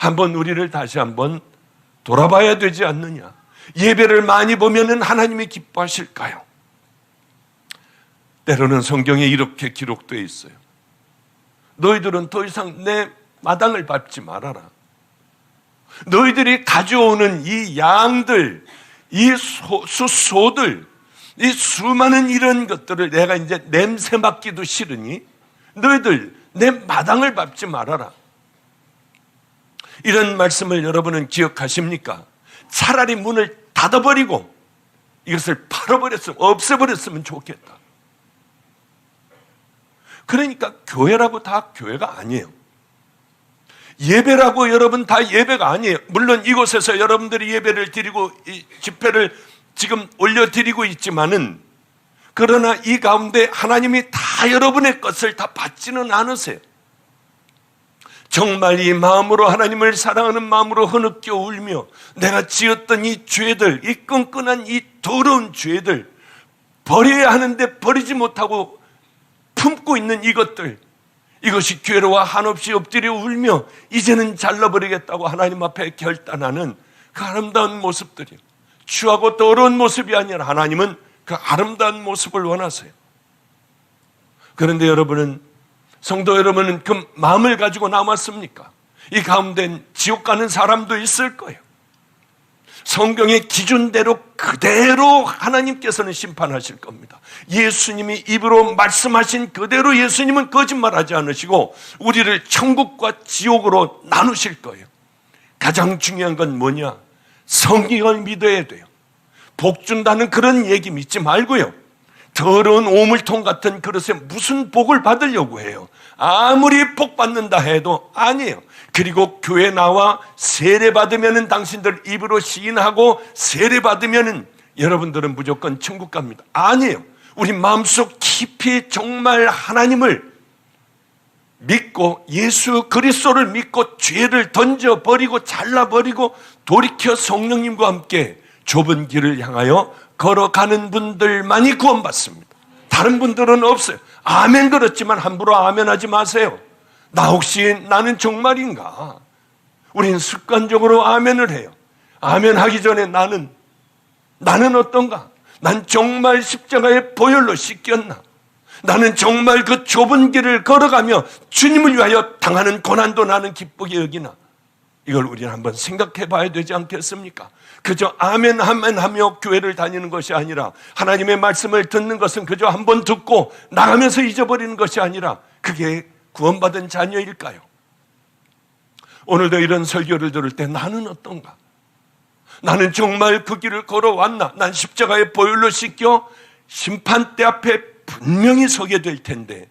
한번 우리를 다시 한번 돌아봐야 되지 않느냐? 예배를 많이 보면은 하나님이 기뻐하실까요? 때로는 성경에 이렇게 기록되어 있어요. 너희들은 더 이상 내 마당을 밟지 말아라. 너희들이 가져오는 이 양들, 이 소들, 이 수많은 이런 것들을 내가 이제 냄새 맡기도 싫으니 너희들 내 마당을 밟지 말아라. 이런 말씀을 여러분은 기억하십니까? 차라리 문을 닫아버리고 이것을 팔아버렸으면, 없애버렸으면 좋겠다. 그러니까 교회라고 다 교회가 아니에요. 예배라고 여러분 다 예배가 아니에요. 물론 이곳에서 여러분들이 예배를 드리고 이 집회를 지금 올려드리고 있지만은, 그러나 이 가운데 하나님이 다 여러분의 것을 다 받지는 않으세요. 정말 이 마음으로 하나님을 사랑하는 마음으로 흐느껴 울며 내가 지었던 이 죄들, 이 끈끈한 이 더러운 죄들, 버려야 하는데 버리지 못하고 품고 있는 이것들, 이것이 괴로워 한없이 엎드려 울며 이제는 잘라버리겠다고 하나님 앞에 결단하는 그 아름다운 모습들이요, 추하고 더러운 모습이 아니라 하나님은 그 아름다운 모습을 원하세요. 그런데 여러분은, 성도 여러분은 그 마음을 가지고 남았습니까? 이 가운데는 지옥 가는 사람도 있을 거예요. 성경의 기준대로 그대로 하나님께서는 심판하실 겁니다. 예수님이 입으로 말씀하신 그대로 예수님은 거짓말하지 않으시고 우리를 천국과 지옥으로 나누실 거예요. 가장 중요한 건 뭐냐? 성경을 믿어야 돼요. 복 준다는 그런 얘기 믿지 말고요, 더러운 오물통 같은 그릇에 무슨 복을 받으려고 해요? 아무리 복 받는다 해도 아니에요. 그리고 교회 나와 세례 받으면은, 당신들 입으로 시인하고 세례 받으면은 여러분들은 무조건 천국 갑니다. 아니에요. 우리 마음속 깊이 정말 하나님을 믿고 예수 그리스도를 믿고 죄를 던져버리고 잘라버리고 돌이켜 성령님과 함께 좁은 길을 향하여 걸어가는 분들만이 구원받습니다. 다른 분들은 없어요. 아멘 그렇지만 함부로 아멘하지 마세요. 나 혹시 나는 정말인가? 우리는 습관적으로 아멘을 해요. 아멘하기 전에 나는 어떤가? 난 정말 십자가의 보혈로 씻겼나? 나는 정말 그 좁은 길을 걸어가며 주님을 위하여 당하는 고난도 나는 기쁘게 여기나? 이걸 우리는 한번 생각해 봐야 되지 않겠습니까? 그저 아멘 아멘 하며 교회를 다니는 것이 아니라, 하나님의 말씀을 듣는 것은 그저 한번 듣고 나가면서 잊어버리는 것이 아니라, 그게 구원받은 자녀일까요? 오늘도 이런 설교를 들을 때 나는 어떤가? 나는 정말 그 길을 걸어왔나? 난 십자가의 보혈로 씻겨 심판대 앞에 분명히 서게 될 텐데,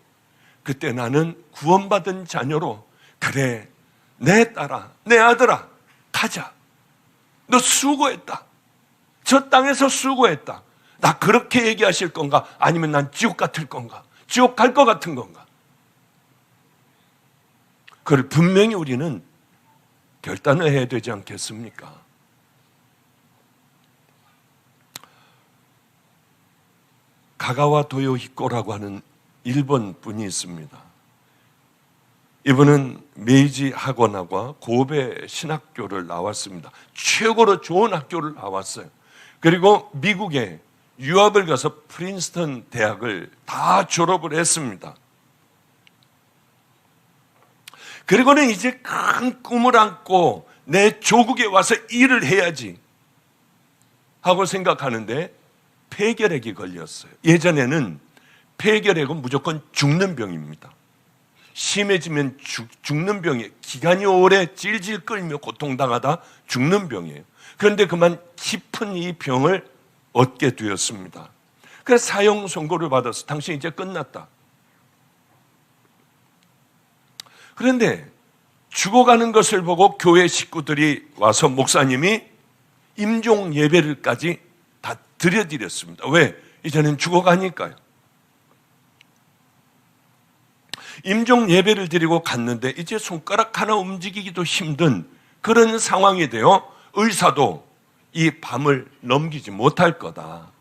그때 나는 구원받은 자녀로, 그래 내 딸아, 내 아들아, 가자. 너 수고했다. 저 땅에서 수고했다. 나 그렇게 얘기하실 건가? 아니면 난 지옥 같을 건가? 지옥 갈 것 같은 건가? 그걸 분명히 우리는 결단을 해야 되지 않겠습니까? 가가와 도요히코라고 하는 일본 분이 있습니다. 이분은 메이지 학원학과 고베 신학교를 나왔습니다. 최고로 좋은 학교를 나왔어요. 그리고 미국에 유학을 가서 프린스턴 대학을 다 졸업을 했습니다. 그리고는 이제 큰 꿈을 안고 내 조국에 와서 일을 해야지 하고 생각하는데 폐결핵이 걸렸어요. 예전에는 폐결핵은 무조건 죽는 병입니다. 심해지면 죽는 병이에요. 기간이 오래 질질 끌며 고통당하다 죽는 병이에요. 그런데 그만 깊은 이 병을 얻게 되었습니다. 그래서 사형 선고를 받아서 당신 이제 끝났다. 그런데 죽어가는 것을 보고 교회 식구들이 와서 목사님이 임종 예배를까지 다 드려드렸습니다. 왜? 이제는 죽어가니까요. 임종 예배를 드리고 갔는데 이제 손가락 하나 움직이기도 힘든 그런 상황이 되어 의사도 이 밤을 넘기지 못할 거다,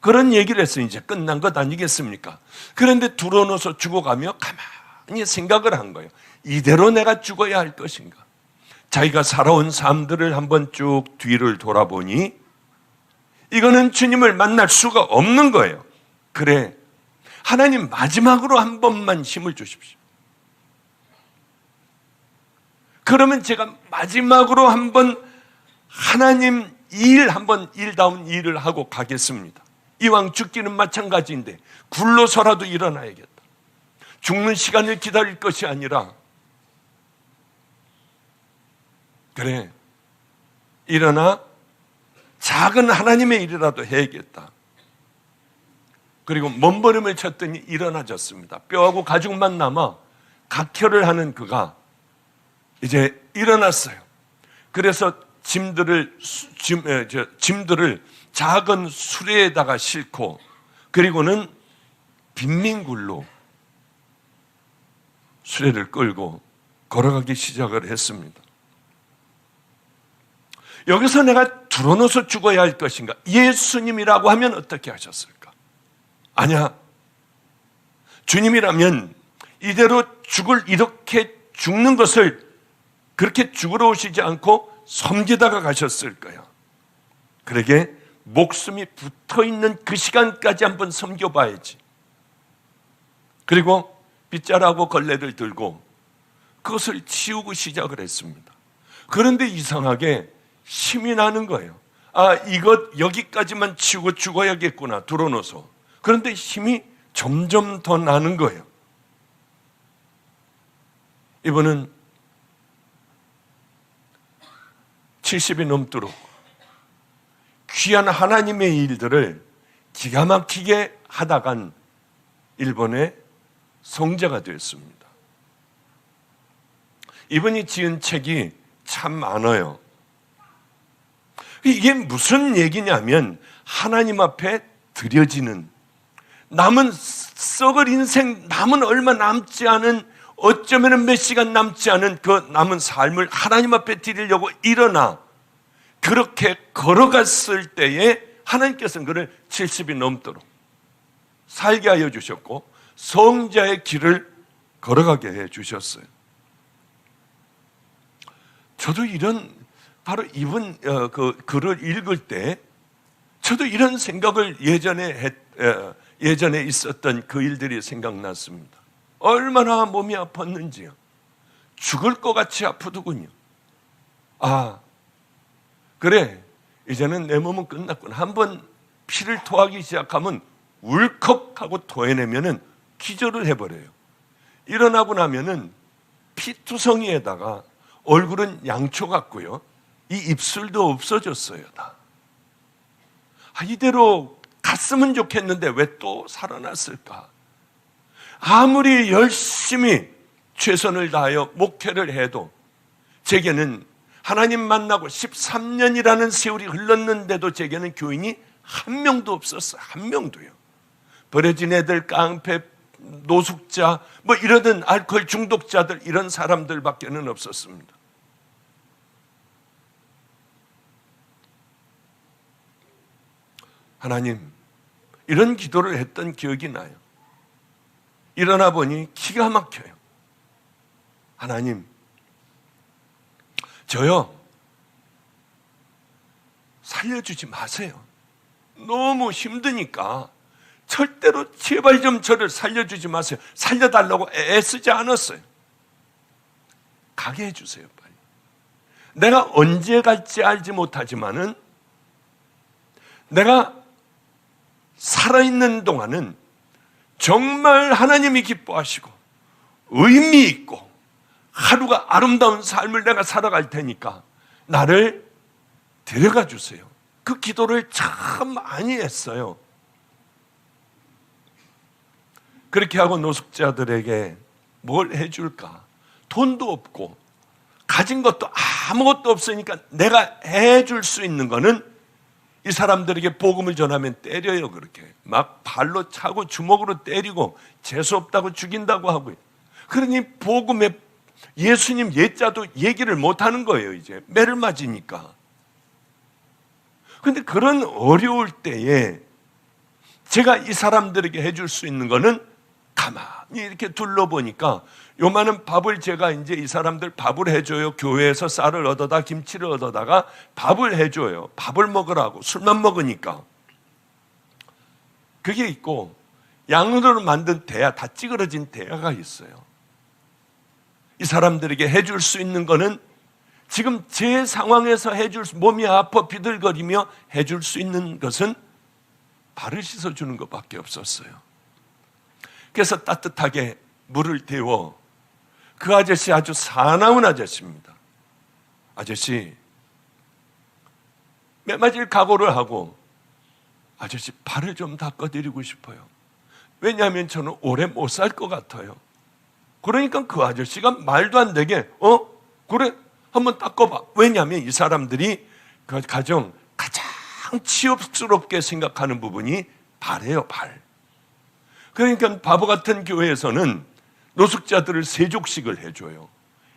그런 얘기를 해서 이제 끝난 것 아니겠습니까? 그런데 들어놓아서 죽어가며 가만히 생각을 한 거예요. 이대로 내가 죽어야 할 것인가? 자기가 살아온 삶들을 한번 쭉 뒤를 돌아보니 이거는 주님을 만날 수가 없는 거예요. 그래, 하나님 마지막으로 한 번만 힘을 주십시오. 그러면 제가 마지막으로 한번 하나님 한번 일다운 일을 하고 가겠습니다. 이왕 죽기는 마찬가지인데 굴러서라도 일어나야겠다. 죽는 시간을 기다릴 것이 아니라 그래, 일어나 작은 하나님의 일이라도 해야겠다. 그리고 몸부림을 쳤더니 일어나졌습니다. 뼈하고 가죽만 남아 각혈을 하는 그가 이제 일어났어요. 그래서 짐들을 작은 수레에다가 싣고 그리고는 빈민굴로 수레를 끌고 걸어가기 시작을 했습니다. 여기서 내가 드러눠서 죽어야 할 것인가? 예수님이라고 하면 어떻게 하셨을까? 아니야. 주님이라면 이대로 이렇게 죽는 것을 그렇게 죽으러 오시지 않고 섬기다가 가셨을 거야. 그러게 목숨이 붙어있는 그 시간까지 한번 섬겨봐야지. 그리고 빗자루하고 걸레를 들고 그것을 치우고 시작을 했습니다. 그런데 이상하게 힘이 나는 거예요. 이것 여기까지만 치우고 죽어야겠구나, 드러넣어서. 그런데 힘이 점점 더 나는 거예요. 이분은 70이 넘도록 귀한 하나님의 일들을 기가 막히게 하다간 일본의 성자가 되었습니다. 이분이 지은 책이 참 많아요. 이게 무슨 얘기냐면 하나님 앞에 드려지는 남은 썩을 인생, 남은 얼마 남지 않은, 어쩌면 몇 시간 남지 않은 그 남은 삶을 하나님 앞에 드리려고 일어나 그렇게 걸어갔을 때에 하나님께서는 그를 70이 넘도록 살게 하여 주셨고 성자의 길을 걸어가게 해 주셨어요. 저도 바로 이분 그 글을 읽을 때 저도 이런 생각을 예전에 있었던 그 일들이 생각났습니다. 얼마나 몸이 아팠는지요. 죽을 것 같이 아프더군요. 그래, 이제는 내 몸은 끝났구나. 한번 피를 토하기 시작하면 울컥하고 토해내면은 기절을 해버려요. 일어나고 나면은 피투성이에다가 얼굴은 양초 같고요. 이 입술도 없어졌어요, 다. 이대로 갔으면 좋겠는데 왜 또 살아났을까? 아무리 열심히 최선을 다하여 목회를 해도 제게는 하나님 만나고 13년이라는 세월이 흘렀는데도 제게는 교인이 한 명도 없었어요. 한 명도요. 버려진 애들, 깡패, 노숙자, 이러던 알코올 중독자들, 이런 사람들밖에는 없었습니다. 하나님, 이런 기도를 했던 기억이 나요. 일어나 보니 기가 막혀요. 하나님, 저요, 살려주지 마세요. 너무 힘드니까 절대로 제발 좀 저를 살려주지 마세요. 살려달라고 애쓰지 않았어요. 가게 해주세요, 빨리. 내가 언제 갈지 알지 못하지만은 내가 살아있는 동안은 정말 하나님이 기뻐하시고 의미 있고 하루가 아름다운 삶을 내가 살아갈 테니까 나를 데려가 주세요. 그 기도를 참 많이 했어요. 그렇게 하고 노숙자들에게 뭘 해줄까? 돈도 없고 가진 것도 아무것도 없으니까 내가 해줄 수 있는 거는 이 사람들에게 복음을 전하면 때려요. 그렇게 막 발로 차고 주먹으로 때리고 재수없다고 죽인다고 하고요. 그러니 복음에 예수님 예자도 얘기를 못하는 거예요. 이제 매를 맞으니까. 그런데 그런 어려울 때에 제가 이 사람들에게 해줄 수 있는 거는 가만히 이렇게 둘러보니까 요만한 밥을 제가 이제 이 사람들 밥을 해줘요. 교회에서 쌀을 얻어다 김치를 얻어다가 밥을 해줘요. 밥을 먹으라고. 술만 먹으니까. 그게 있고 양으로 만든 대야, 다 찌그러진 대야가 있어요. 이 사람들에게 해줄 수 있는 거는 지금 제 상황에서 몸이 아파 비들거리며 해줄 수 있는 것은 발을 씻어주는 것밖에 없었어요. 그래서 따뜻하게 물을 데워, 그 아저씨 아주 사나운 아저씨입니다. 아저씨, 매 맞을 각오를 하고 아저씨 발을 좀 닦아드리고 싶어요. 왜냐하면 저는 오래 못 살 것 같아요. 그러니까 그 아저씨가 말도 안 되게 그래 한번 닦아봐. 왜냐하면 이 사람들이 그 가정 가장 치욕스럽게 생각하는 부분이 발이에요. 발. 그러니까 바보 같은 교회에서는 노숙자들을 세족식을 해줘요.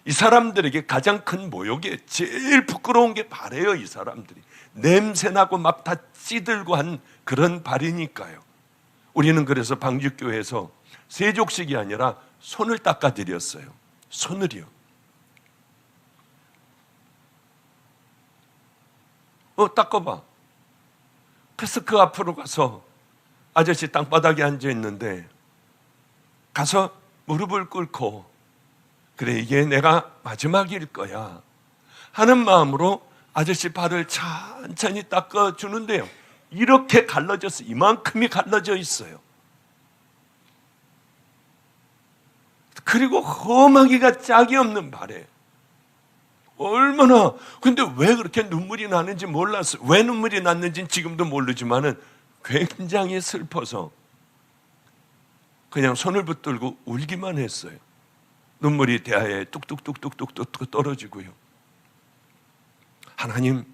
이 사람들에게 가장 큰 모욕이 제일 부끄러운 게 발이에요. 이 사람들이 냄새나고 막 다 찌들고 한 그런 발이니까요. 우리는 그래서 방주교회에서 세족식이 아니라 손을 닦아드렸어요. 손을요. 닦아봐. 그래서 그 앞으로 가서 아저씨 땅바닥에 앉아 있는데 가서 무릎을 꿇고 그래 이게 내가 마지막일 거야 하는 마음으로 아저씨 발을 천천히 닦아주는데요. 이렇게 갈라졌어요. 이만큼이 갈라져 있어요. 그리고 험하기가 짝이 없는 발에 얼마나, 근데 왜 그렇게 눈물이 나는지 몰랐어요. 왜 눈물이 났는지는 지금도 모르지만은 굉장히 슬퍼서 그냥 손을 붙들고 울기만 했어요. 눈물이 대야에 뚝뚝뚝뚝뚝뚝 떨어지고요. 하나님,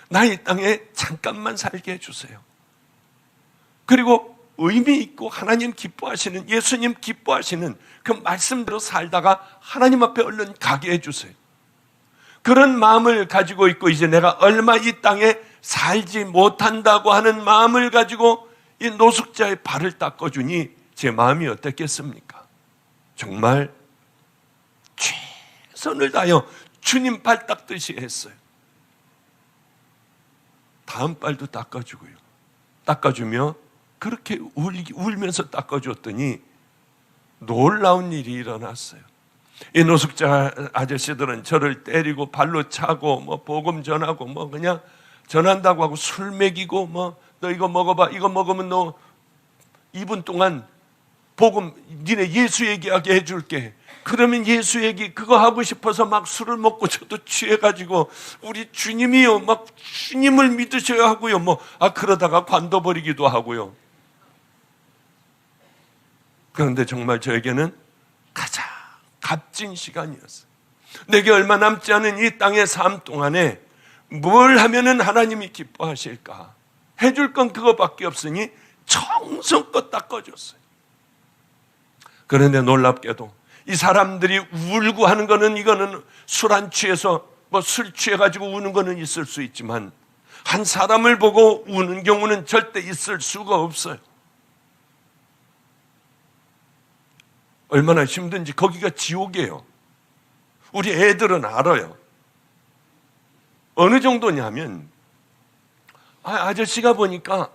나 이 땅에 잠깐만 살게 해주세요. 그리고 의미 있고 하나님 기뻐하시는, 예수님 기뻐하시는 그 말씀대로 살다가 하나님 앞에 얼른 가게 해주세요. 그런 마음을 가지고 있고 이제 내가 얼마 이 땅에 살지 못한다고 하는 마음을 가지고 이 노숙자의 발을 닦아주니 제 마음이 어땠겠습니까? 정말 최선을 다하여 주님 발 닦듯이 했어요. 다음 발도 닦아주고요. 닦아주며 그렇게 울면서 닦아줬더니 놀라운 일이 일어났어요. 이 노숙자 아저씨들은 저를 때리고 발로 차고 뭐 복음 전하고 뭐 그냥 전한다고 하고 술 먹이고 너 이거 먹어봐, 이거 먹으면 너 2분 동안 복음 니네 예수 얘기하게 해줄게. 그러면 예수 얘기 그거 하고 싶어서 막 술을 먹고 저도 취해가지고 우리 주님이요 막 주님을 믿으셔야 하고요 그러다가 관둬버리기도 하고요. 그런데 정말 저에게는 가장 값진 시간이었어요. 내게 얼마 남지 않은 이 땅의 삶 동안에 뭘 하면은 하나님이 기뻐하실까? 해줄 건 그거밖에 없으니 정성껏 닦아줬어요. 그런데 놀랍게도 이 사람들이 울고 하는 거는 이거는 술 안 취해서 술 취해가지고 우는 거는 있을 수 있지만 한 사람을 보고 우는 경우는 절대 있을 수가 없어요. 얼마나 힘든지 거기가 지옥이에요. 우리 애들은 알아요. 어느 정도냐면 아저씨가 보니까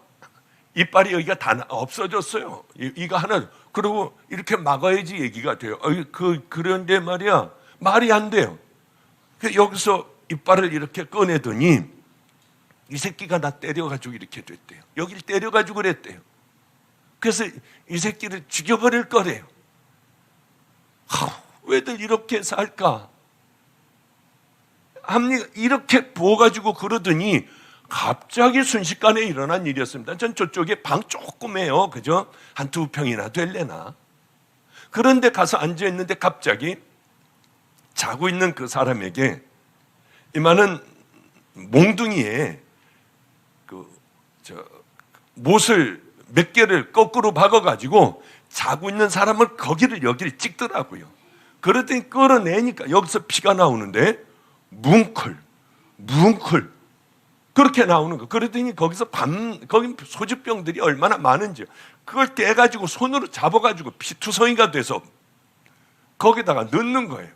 이빨이 여기가 다 없어졌어요. 이가 하나 그리고 이렇게 막아야지 얘기가 돼요. 그런데 말이야 말이 안 돼요. 여기서 이빨을 이렇게 꺼내더니 이 새끼가 나 때려가지고 이렇게 됐대요. 여기를 때려가지고 그랬대요. 그래서 이 새끼를 죽여버릴 거래요. 왜들 이렇게 살까? 합리가 이렇게 부어가지고 그러더니 갑자기 순식간에 일어난 일이었습니다. 전 저쪽에 방 조그매요. 그죠? 한 2평이나 될래나. 그런데 가서 앉아있는데 갑자기 자고 있는 그 사람에게 이만한 몽둥이에 못을 몇 개를 거꾸로 박아가지고 자고 있는 사람을 여기를 찍더라고요. 그랬더니 끌어내니까 여기서 피가 나오는데 뭉클 그렇게 나오는 거. 그러더니 거기서 거기 소주병들이 얼마나 많은지 그걸 떼가지고 손으로 잡아가지고 피투성이가 돼서 거기다가 넣는 거예요.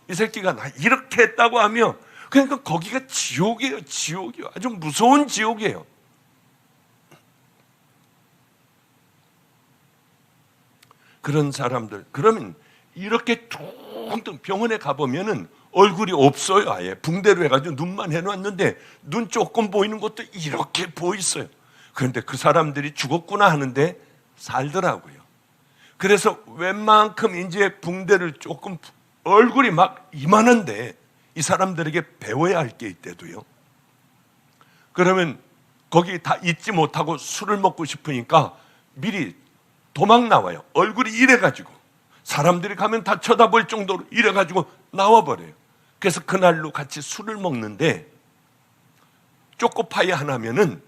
이 새끼가 나 이렇게 했다고 하며, 그러니까 거기가 지옥이에요. 지옥이요. 아주 무서운 지옥이에요. 그런 사람들, 그러면 이렇게 퉁퉁 병원에 가보면은 얼굴이 없어요. 아예 붕대로 해가지고 눈만 해놨는데 눈 조금 보이는 것도 이렇게 보였어요. 그런데 그 사람들이 죽었구나 하는데 살더라고요. 그래서 웬만큼 이제 붕대를 조금, 얼굴이 막 이만한데 이 사람들에게 배워야 할 게 있대도요. 그러면 거기 다 잊지 못하고 술을 먹고 싶으니까 미리 도망 나와요. 얼굴이 이래가지고 사람들이 가면 다 쳐다볼 정도로 이래가지고 나와버려요. 그래서 그날로 같이 술을 먹는데 초코파이 하나면은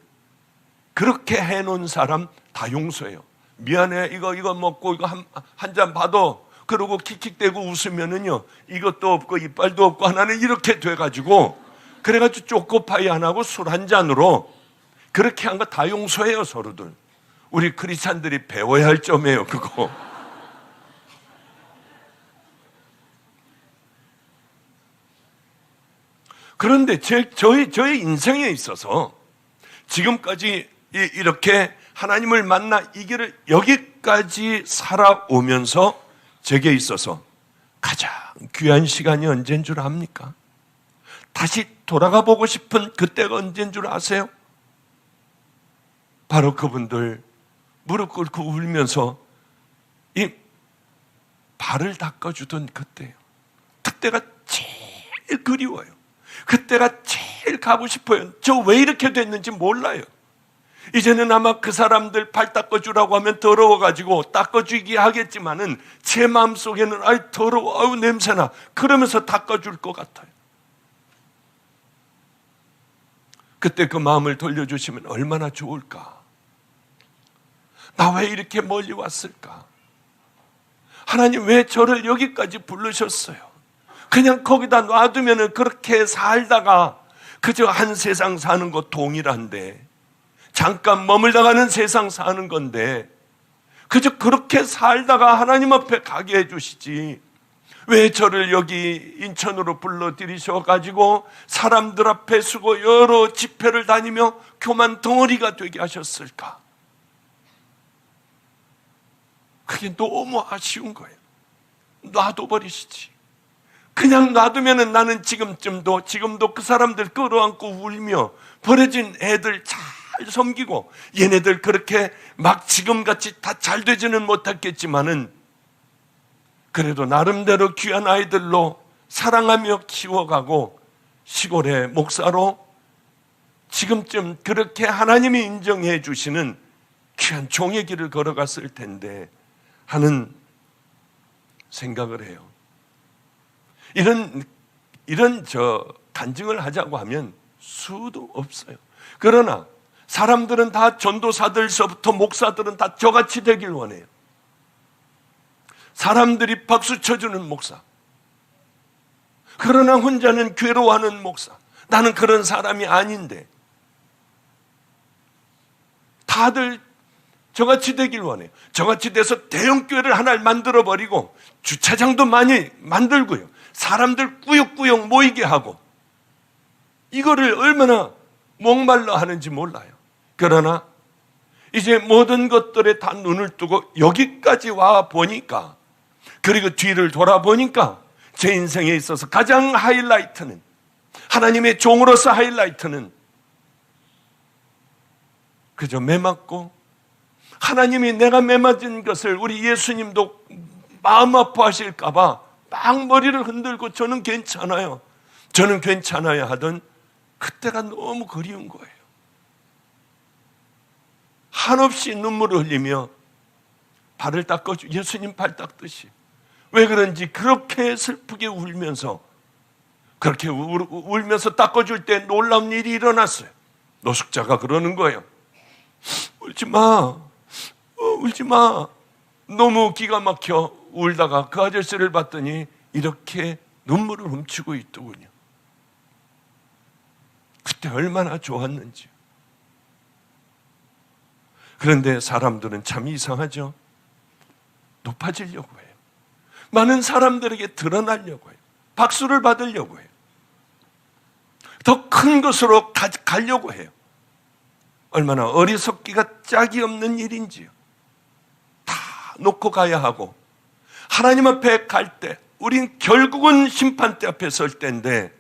그렇게 해놓은 사람 다 용서해요. 미안해, 이거 먹고 이거 한 잔 받아. 그러고 킥킥대고 웃으면은요, 이것도 없고 이빨도 없고 하나는 이렇게 돼가지고, 그래가지고 초코파이 하나하고 술 한 잔으로 그렇게 한 거 다 용서해요, 서로들. 우리 크리스찬들이 배워야 할 점이에요, 그거. 그런데 저의 인생에 있어서 지금까지 이렇게 하나님을 만나 이 길을 여기까지 살아오면서 제게 있어서 가장 귀한 시간이 언제인 줄 압니까? 다시 돌아가 보고 싶은 그때가 언제인 줄 아세요? 바로 그분들 무릎 꿇고 울면서 이 발을 닦아주던 그때예요. 그때가 제일 그리워요. 그때가 제일 가고 싶어요. 저 왜 이렇게 됐는지 몰라요. 이제는 아마 그 사람들 발 닦아주라고 하면 더러워가지고 닦아주기 하겠지만은 제 마음속에는 아이 더러워, 아유 냄새나, 그러면서 닦아줄 것 같아요. 그때 그 마음을 돌려주시면 얼마나 좋을까. 나 왜 이렇게 멀리 왔을까? 하나님 왜 저를 여기까지 부르셨어요? 그냥 거기다 놔두면은 그렇게 살다가 그저 한 세상 사는 거 동일한데, 잠깐 머물다가는 세상 사는 건데 그저 그렇게 살다가 하나님 앞에 가게 해주시지, 왜 저를 여기 인천으로 불러들이셔가지고 사람들 앞에 서고 여러 집회를 다니며 교만 덩어리가 되게 하셨을까? 그게 너무 아쉬운 거예요. 놔둬버리시지. 그냥 놔두면은 나는 지금도 그 사람들 끌어안고 울며 버려진 애들 잘 섬기고, 얘네들 그렇게 막 지금같이 다 잘 되지는 못했겠지만은 그래도 나름대로 귀한 아이들로 사랑하며 키워가고 시골의 목사로 지금쯤 그렇게 하나님이 인정해 주시는 귀한 종의 길을 걸어갔을 텐데 하는 생각을 해요. 이런 간증을 하자고 하면 수도 없어요. 그러나 사람들은 다 전도사들서부터 목사들은 다 저같이 되길 원해요. 사람들이 박수 쳐주는 목사. 그러나 혼자는 괴로워하는 목사. 나는 그런 사람이 아닌데. 다들 저같이 되길 원해요. 저같이 돼서 대형교회를 하나를 만들어버리고 주차장도 많이 만들고요, 사람들 꾸역꾸역 모이게 하고, 이거를 얼마나 목말라 하는지 몰라요. 그러나 이제 모든 것들에 다 눈을 뜨고 여기까지 와 보니까, 그리고 뒤를 돌아보니까 제 인생에 있어서 가장 하이라이트는, 하나님의 종으로서 하이라이트는 그저 매맞고, 하나님이 내가 매맞은 것을 우리 예수님도 마음 아파하실까 봐 막 머리를 흔들고 저는 괜찮아요 하던 그때가 너무 그리운 거예요. 한없이 눈물을 흘리며 발을 닦아주, 예수님 발 닦듯이. 왜 그런지 그렇게 슬프게 울면서, 그렇게 울면서 닦아줄 때 놀라운 일이 일어났어요. 노숙자가 그러는 거예요. 울지 마. 울지 마. 너무 기가 막혀 울다가 그 아저씨를 봤더니 이렇게 눈물을 훔치고 있더군요. 그 그때 얼마나 좋았는지. 그런데 사람들은 참 이상하죠. 높아지려고 해요. 많은 사람들에게 드러나려고 해요. 박수를 받으려고 해요. 더 큰 것으로 가려고 해요. 얼마나 어리석기가 짝이 없는 일인지요. 다 놓고 가야 하고 하나님 앞에 갈 때 우린 결국은 심판대 앞에 설 때인데,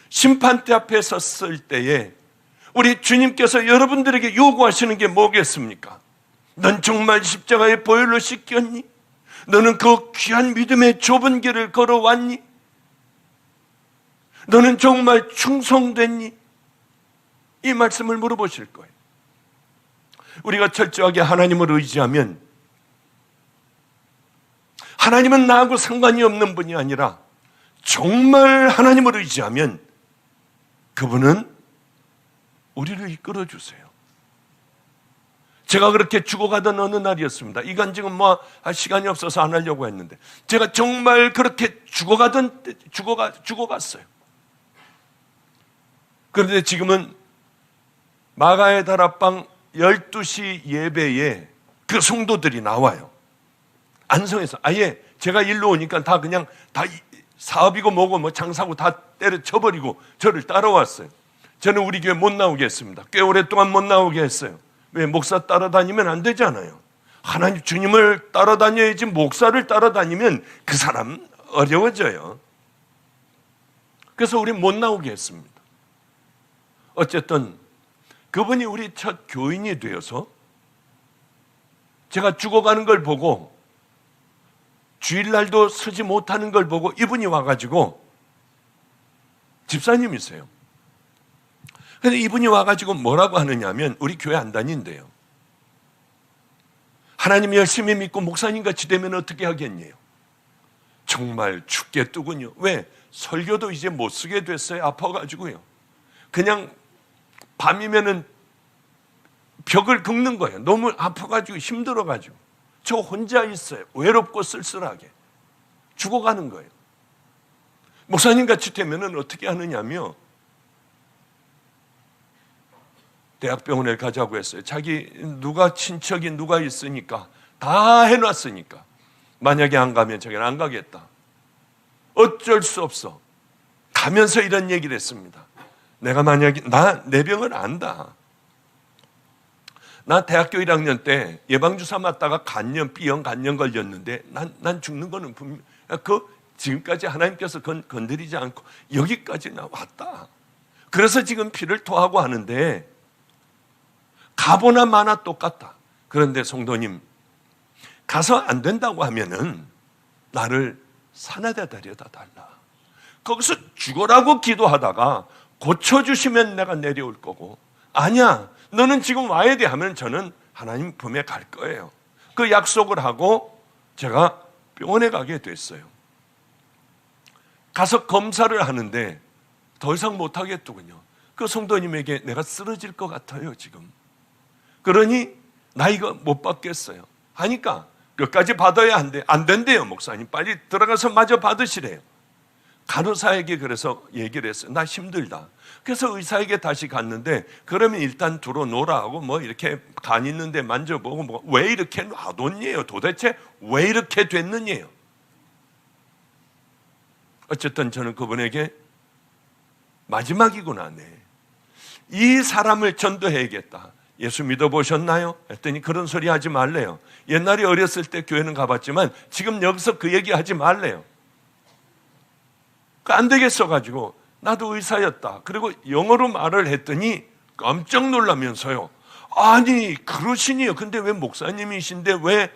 심판대 앞에 섰을 때에 우리 주님께서 여러분들에게 요구하시는 게 뭐겠습니까? 넌 정말 십자가의 보혈로 씻겼니? 너는 그 귀한 믿음의 좁은 길을 걸어왔니? 너는 정말 충성됐니? 이 말씀을 물어보실 거예요. 우리가 철저하게 하나님을 의지하면, 하나님은 나하고 상관이 없는 분이 아니라 정말 하나님을 의지하면 그분은 우리를 이끌어 주세요. 제가 그렇게 죽어가던 어느 날이었습니다. 이건 지금 시간이 없어서 안 하려고 했는데, 제가 정말 그렇게 죽어갔어요. 그런데 지금은 마가의 다락방 12시 예배에 그 성도들이 나와요. 안성에서. 아예 제가 일로 오니까 다 그냥 다 사업이고 뭐고 장사고 다 때려쳐버리고 저를 따라왔어요. 저는 우리 교회 못 나오게 했습니다. 꽤 오랫동안 못 나오게 했어요. 왜? 목사 따라다니면 안 되잖아요. 하나님 주님을 따라다녀야지. 목사를 따라다니면 그 사람 어려워져요. 그래서 우리 못 나오게 했습니다. 어쨌든 그분이 우리 첫 교인이 되어서 제가 죽어가는 걸 보고, 주일날도 서지 못하는 걸 보고 이분이 와가지고, 집사님이세요. 근데 이분이 와가지고 뭐라고 하느냐면, 우리 교회 안 다닌대요. 하나님 열심히 믿고 목사님 같이 되면 어떻게 하겠냐요. 정말 죽겠더군요. 왜? 설교도 이제 못 쓰게 됐어요. 아파가지고요. 그냥 밤이면은 벽을 긁는 거예요. 너무 아파가지고 힘들어가지고. 저 혼자 있어요. 외롭고 쓸쓸하게. 죽어가는 거예요. 목사님 같이 되면은 어떻게 하느냐며, 대학병원에 가자고 했어요. 자기 누가 친척이 누가 있으니까 다 해놨으니까 만약에 안 가면 자기는 안 가겠다. 어쩔 수 없어. 가면서 이런 얘기를 했습니다. 내가 만약에 내 병을 안다. 나 대학교 1학년 때 예방주사 맞다가 B형 간염 걸렸는데 난 죽는 거는 분명, 지금까지 하나님께서 건드리지 않고 여기까지 나 왔다. 그래서 지금 피를 토하고 하는데 가보나 마나 똑같다. 그런데 성도님, 가서 안 된다고 하면은 나를 산에다 데려다 달라. 거기서 죽어라고 기도하다가 고쳐주시면 내가 내려올 거고, 아니야 너는 지금 와야 돼 하면 저는 하나님 품에 갈 거예요. 그 약속을 하고 제가 병원에 가게 됐어요. 가서 검사를 하는데 더 이상 못하겠더군요. 그 성도님에게 내가 쓰러질 것 같아요 지금. 그러니 나 이거 못 받겠어요 하니까, 끝까지 받아야 한대. 안 된대요. 목사님 빨리 들어가서 마저 받으시래요. 간호사에게 그래서 얘기를 했어요. 나 힘들다. 그래서 의사에게 다시 갔는데, 그러면 일단 들어놓으라 하고 이렇게 간 있는데 만져보고 왜 이렇게 놔뒀니에요? 도대체 왜 이렇게 됐느냐요? 어쨌든 저는 그분에게 마지막이구나. 이 사람을 전도해야겠다. 예수 믿어보셨나요? 했더니 그런 소리 하지 말래요. 옛날에 어렸을 때 교회는 가봤지만 지금 여기서 그 얘기 하지 말래요. 안 되겠어가지고 나도 의사였다. 그리고 영어로 말을 했더니 깜짝 놀라면서요. 아니 그러시니요. 근데 왜 목사님이신데 왜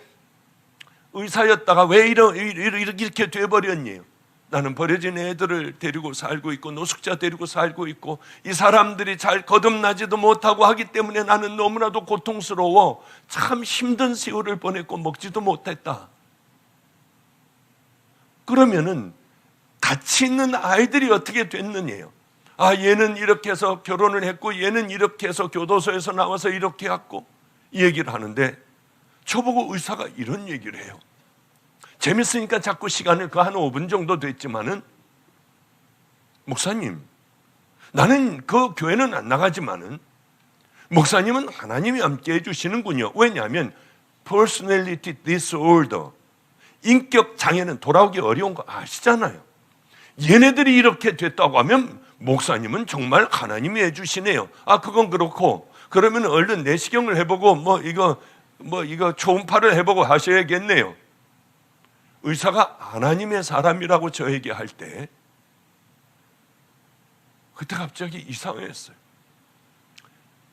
의사였다가 왜 이렇게 돼버렸니요? 나는 버려진 애들을 데리고 살고 있고 노숙자 데리고 살고 있고 이 사람들이 잘 거듭나지도 못하고 하기 때문에 나는 너무나도 고통스러워. 참 힘든 세월을 보냈고 먹지도 못했다. 그러면은 같이 있는 아이들이 어떻게 됐느냐요. 아, 얘는 이렇게 해서 결혼을 했고 얘는 이렇게 해서 교도소에서 나와서 이렇게 했고, 이 얘기를 하는데 저보고 의사가 이런 얘기를 해요. 재밌으니까 자꾸 시간을 한 5분 정도 됐지만은, 목사님 나는 그 교회는 안 나가지만은 목사님은 하나님이 함께 해주시는군요. 왜냐하면 personality disorder, 인격 장애는 돌아오기 어려운 거 아시잖아요. 얘네들이 이렇게 됐다고 하면 목사님은 정말 하나님이 해주시네요. 그건 그렇고, 그러면 얼른 내시경을 해보고 이거 초음파를 해보고 하셔야겠네요. 의사가 하나님의 사람이라고 저에게 할 때 그때 갑자기 이상했어요.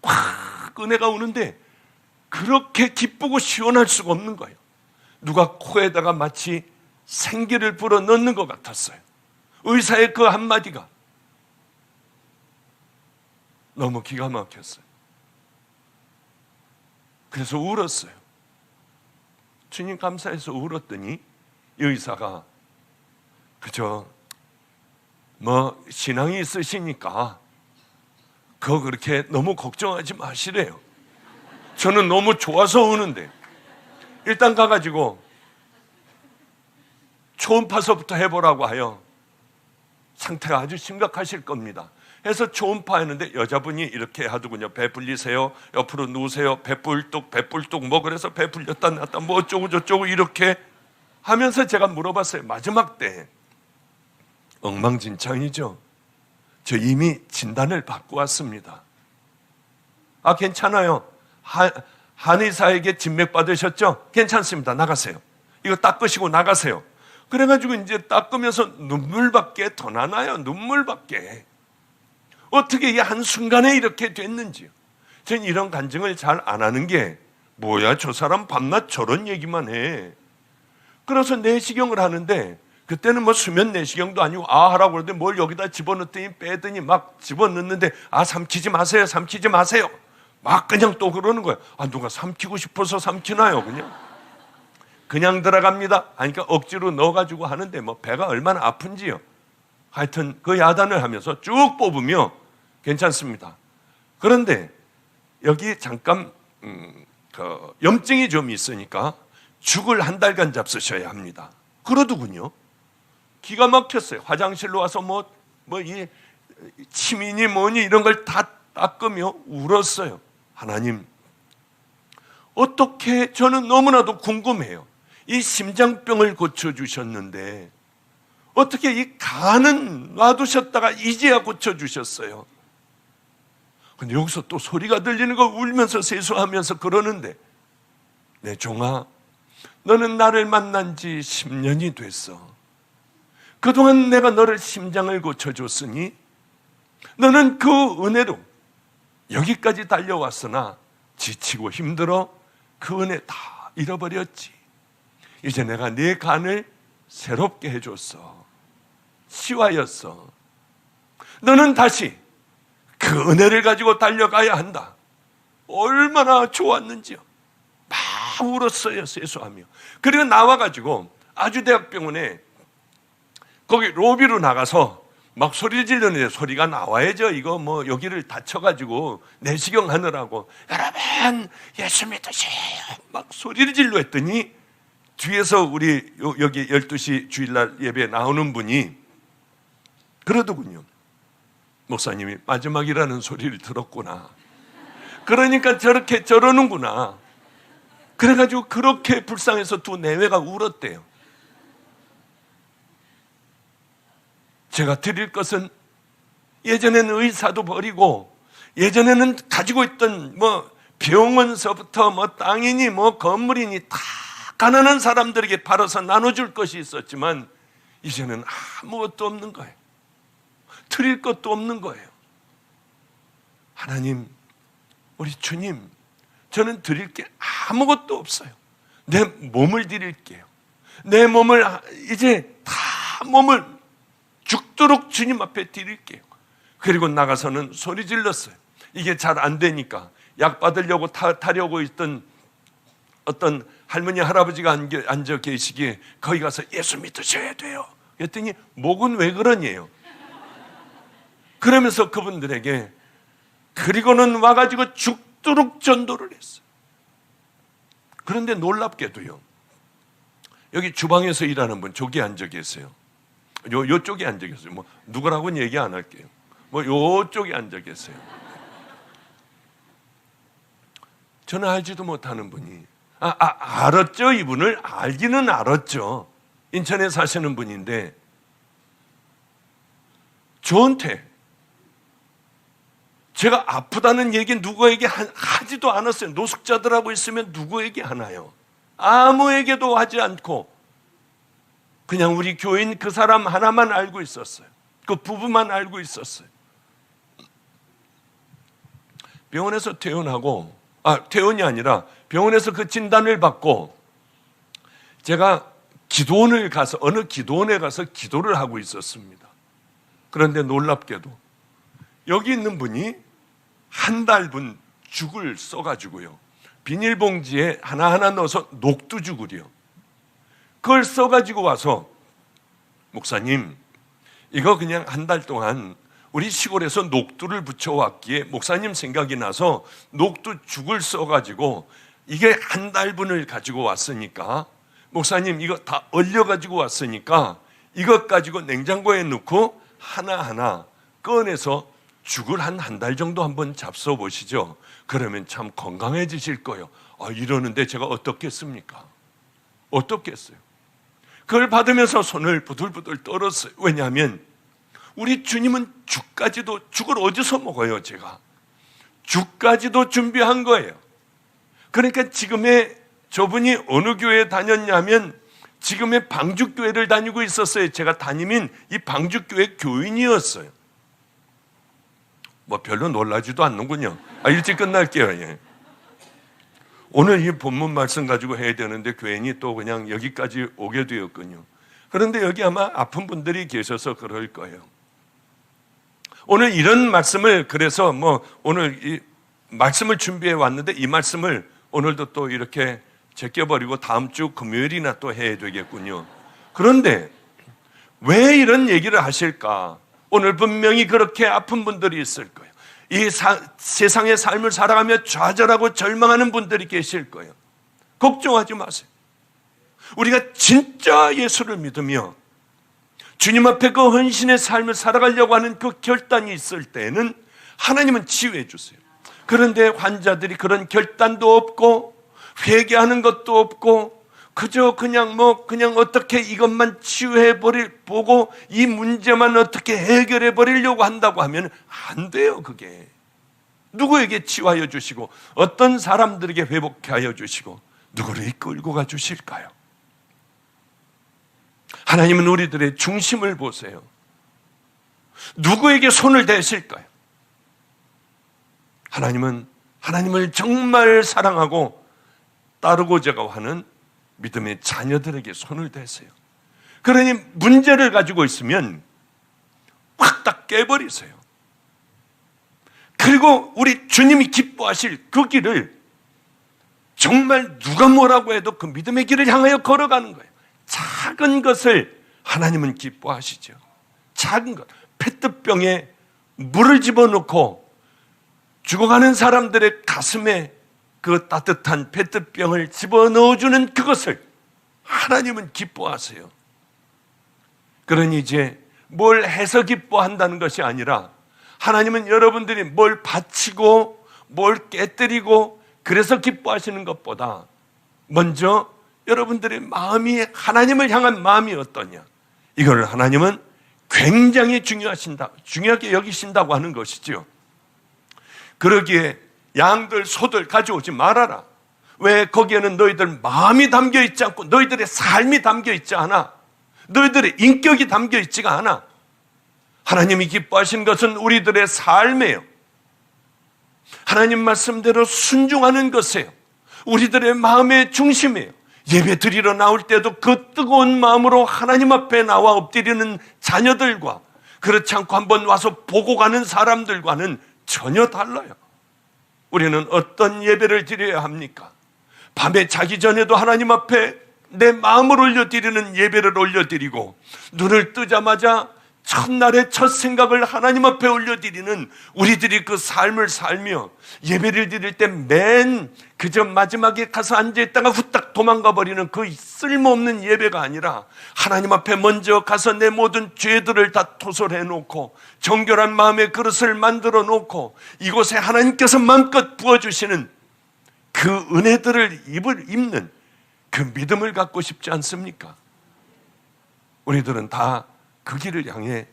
꽉 은혜가 오는데 그렇게 기쁘고 시원할 수가 없는 거예요. 누가 코에다가 마치 생기를 불어 넣는 것 같았어요. 의사의 그 한마디가 너무 기가 막혔어요. 그래서 울었어요. 주님 감사해서 울었더니 이 의사가 그저 신앙이 있으시니까 그거 그렇게 너무 걱정하지 마시래요. 저는 너무 좋아서 우는데 일단 가가지고 초음파서부터 해보라고 하여 상태가 아주 심각하실 겁니다. 해서 초음파 했는데 여자분이 이렇게 하더군요. 배 불리세요, 옆으로 누우세요, 배 뿔뚝 그래서 배 불렸다 놨다 어쩌고 저쩌고 이렇게 하면서 제가 물어봤어요. 마지막 때 엉망진창이죠. 저 이미 진단을 받고 왔습니다. 괜찮아요. 한의사에게 진맥 받으셨죠? 괜찮습니다. 나가세요. 이거 닦으시고 나가세요. 그래가지고 이제 닦으면서 눈물밖에 더 나나요? 눈물밖에. 어떻게 이 한순간에 이렇게 됐는지요. 저는 이런 간증을 잘 안 하는 게 뭐야 저 사람 밤낮 저런 얘기만 해. 그래서 내시경을 하는데 그때는 수면 내시경도 아니고 하라고 그러는데 뭘 여기다 집어넣더니 빼더니 막 집어넣는데 삼키지 마세요 막 그냥 또 그러는 거예요. 누가 삼키고 싶어서 삼키나요? 그냥 들어갑니다. 그러니까 억지로 넣어가지고 하는데 배가 얼마나 아픈지요. 하여튼 그 야단을 하면서 쭉 뽑으며 괜찮습니다. 그런데 여기 잠깐 염증이 좀 있으니까 죽을 한 달간 잡수셔야 합니다. 그러더군요. 기가 막혔어요. 화장실로 와서 이 치민이 뭐니 이런 걸 다 닦으며 울었어요. 하나님, 어떻게 저는 너무나도 궁금해요. 이 심장병을 고쳐주셨는데 어떻게 이 간은 놔두셨다가 이제야 고쳐주셨어요. 근데 여기서 또 소리가 들리는 거 울면서 세수하면서 그러는데 내 종아, 너는 나를 만난 지 10년이 됐어. 그동안 내가 너를 심장을 고쳐줬으니 너는 그 은혜로 여기까지 달려왔으나 지치고 힘들어 그 은혜 다 잃어버렸지. 이제 내가 네 간을 새롭게 해줬어. 치화였어. 너는 다시 그 은혜를 가지고 달려가야 한다. 얼마나 좋았는지요. 막 울었어요. 세수하며. 그리고 나와가지고 아주대학병원에 거기 로비로 나가서 막 소리를 지르는데 소리가 나와야죠. 이거 여기를 다쳐가지고 내시경 하느라고 여러분 예수 믿으세요 막 소리를 질러 했더니 뒤에서 우리 여기 12시 주일날 예배에 나오는 분이 그러더군요. 목사님이 마지막이라는 소리를 들었구나. 그러니까 저러는구나. 그래가지고 그렇게 불쌍해서 두 내외가 울었대요. 제가 드릴 것은 예전에는 의사도 버리고 예전에는 가지고 있던 병원서부터 땅이니 건물이니 다 가난한 사람들에게 팔아서 나눠줄 것이 있었지만 이제는 아무것도 없는 거예요. 드릴 것도 없는 거예요. 하나님, 우리 주님, 저는 드릴 게 아무것도 없어요. 내 몸을 드릴게요. 내 몸을 이제 다 몸을 죽도록 주님 앞에 드릴게요. 그리고 나가서는 소리 질렀어요. 이게 잘 안 되니까 약 받으려고 타려고 있던 어떤 할머니 할아버지가 앉아 계시기에 거기 가서 예수 믿으셔야 돼요. 그랬더니 목은 왜 그러니에요. 그러면서 그분들에게 그리고는 와가지고 죽도록 전도를 했어요. 그런데 놀랍게도요, 여기 주방에서 일하는 분 저기 앉아 계세요. 요쪽에 앉아 계세요. 누구라고는 얘기 안 할게요. 뭐 요쪽에 앉아 계세요. 저는 알지도 못하는 분이 알았죠. 이분을 알기는 알았죠. 인천에 사시는 분인데 저한테 제가 아프다는 얘기 누구에게 하지도 않았어요. 노숙자들하고 있으면 누구에게 하나요? 아무에게도 하지 않고 그냥 우리 교인 그 사람 하나만 알고 있었어요. 그 부부만 알고 있었어요. 병원에서 퇴원하고 퇴원이 아니라 병원에서 그 진단을 받고 제가 기도원을 가서 어느 기도원에 가서 기도를 하고 있었습니다. 그런데 놀랍게도 여기 있는 분이 한 달분 죽을 써가지고요. 비닐봉지에 하나하나 넣어서 녹두죽을이요. 그걸 써가지고 와서 목사님 이거 그냥 한 달 동안 우리 시골에서 녹두를 붙여왔기에 목사님 생각이 나서 녹두죽을 써가지고 이게 한 달분을 가지고 왔으니까 목사님 이거 다 얼려가지고 왔으니까 이것 가지고 냉장고에 넣고 하나하나 꺼내서 죽을 한 달 정도 한번 잡숴 보시죠. 그러면 참 건강해지실 거예요. 이러는데 제가 어떻겠습니까? 어떻겠어요? 그걸 받으면서 손을 부들부들 떨었어요. 왜냐하면 우리 주님은 죽을 어디서 먹어요? 제가 죽까지도 준비한 거예요. 그러니까 지금의 저분이 어느 교회에 다녔냐면 지금의 방죽교회를 다니고 있었어요. 제가 담임인 이 방죽교회 교인이었어요. 뭐 별로 놀라지도 않는군요. 일찍 끝날게요. 예. 오늘 이 본문 말씀 가지고 해야 되는데 괜히 또 그냥 여기까지 오게 되었군요. 그런데 여기 아마 아픈 분들이 계셔서 그럴 거예요. 오늘 이런 말씀을 그래서 오늘 이 말씀을 준비해 왔는데 이 말씀을 오늘도 또 이렇게 제껴버리고 다음 주 금요일이나 또 해야 되겠군요. 그런데 왜 이런 얘기를 하실까? 오늘 분명히 그렇게 아픈 분들이 있을 거예요. 이 세상의 삶을 살아가며 좌절하고 절망하는 분들이 계실 거예요. 걱정하지 마세요. 우리가 진짜 예수를 믿으며 주님 앞에 그 헌신의 삶을 살아가려고 하는 그 결단이 있을 때는 하나님은 치유해 주세요. 그런데 환자들이 그런 결단도 없고 회개하는 것도 없고 그저 그냥 어떻게 이것만 보고 이 문제만 어떻게 해결해 버리려고 한다고 하면 안 돼요. 그게 누구에게 치유하여 주시고 어떤 사람들에게 회복해 하여 주시고 누구를 이끌고 가 주실까요? 하나님은 우리들의 중심을 보세요. 누구에게 손을 대실까요? 하나님은 하나님을 정말 사랑하고 따르고자 하는 믿음의 자녀들에게 손을 대세요. 그러니 문제를 가지고 있으면 확 다 깨버리세요. 그리고 우리 주님이 기뻐하실 그 길을 정말 누가 뭐라고 해도 그 믿음의 길을 향하여 걸어가는 거예요. 작은 것을 하나님은 기뻐하시죠. 작은 것, 페트병에 물을 집어넣고 죽어가는 사람들의 가슴에 그 따뜻한 페트병을 집어넣어주는 그것을 하나님은 기뻐하세요. 그러니 이제 뭘 해서 기뻐한다는 것이 아니라 하나님은 여러분들이 뭘 바치고 뭘 깨뜨리고 그래서 기뻐하시는 것보다 먼저 여러분들의 마음이 하나님을 향한 마음이 어떠냐, 이걸 하나님은 굉장히 중요하게 여기신다고 하는 것이죠. 그러기에 양들 소들 가져오지 말아라. 왜? 거기에는 너희들 마음이 담겨 있지 않고 너희들의 삶이 담겨 있지 않아. 너희들의 인격이 담겨 있지가 않아. 하나님이 기뻐하신 것은 우리들의 삶이에요. 하나님 말씀대로 순종하는 것이에요. 우리들의 마음의 중심이에요. 예배 드리러 나올 때도 그 뜨거운 마음으로 하나님 앞에 나와 엎드리는 자녀들과 그렇지 않고 한번 와서 보고 가는 사람들과는 전혀 달라요. 우리는 어떤 예배를 드려야 합니까? 밤에 자기 전에도 하나님 앞에 내 마음을 올려드리는 예배를 올려드리고 눈을 뜨자마자 첫날의 첫 생각을 하나님 앞에 올려드리는 우리들이 그 삶을 살며 예배를 드릴 때 맨 그저 마지막에 가서 앉아있다가 후딱 도망가 버리는 그 쓸모없는 예배가 아니라 하나님 앞에 먼저 가서 내 모든 죄들을 다 토설해 놓고 정결한 마음의 그릇을 만들어 놓고 이곳에 하나님께서 마음껏 부어주시는 그 은혜들을 입는 그 믿음을 갖고 싶지 않습니까? 우리들은 다 그 길을 향해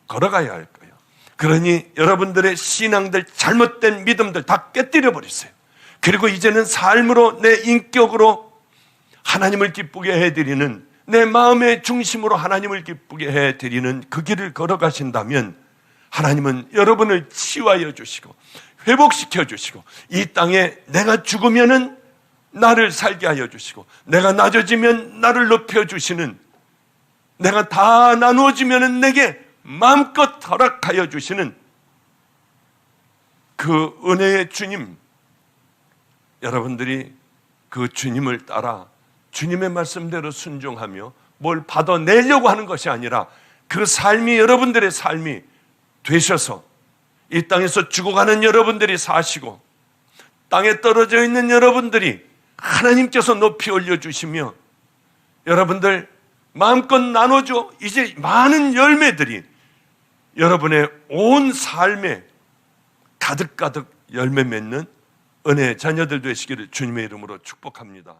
걸어가야 할 거예요. 그러니 여러분들의 신앙들, 잘못된 믿음들 다 깨뜨려 버리세요. 그리고 이제는 삶으로, 내 인격으로 하나님을 기쁘게 해드리는, 내 마음의 중심으로 하나님을 기쁘게 해드리는 그 길을 걸어가신다면 하나님은 여러분을 치유하여 주시고 회복시켜 주시고 이 땅에 내가 죽으면은 나를 살게 하여 주시고 내가 낮아지면 나를 높여 주시는, 내가 다 나누어지면 내게 마음껏 허락하여 주시는 그 은혜의 주님, 여러분들이 그 주님을 따라 주님의 말씀대로 순종하며 뭘 받아내려고 하는 것이 아니라 그 삶이 여러분들의 삶이 되셔서 이 땅에서 죽어가는 여러분들이 사시고 땅에 떨어져 있는 여러분들이 하나님께서 높이 올려주시며 여러분들 마음껏 나눠줘. 이제 많은 열매들이 여러분의 온 삶에 가득가득 열매 맺는 은혜의 자녀들 되시기를 주님의 이름으로 축복합니다.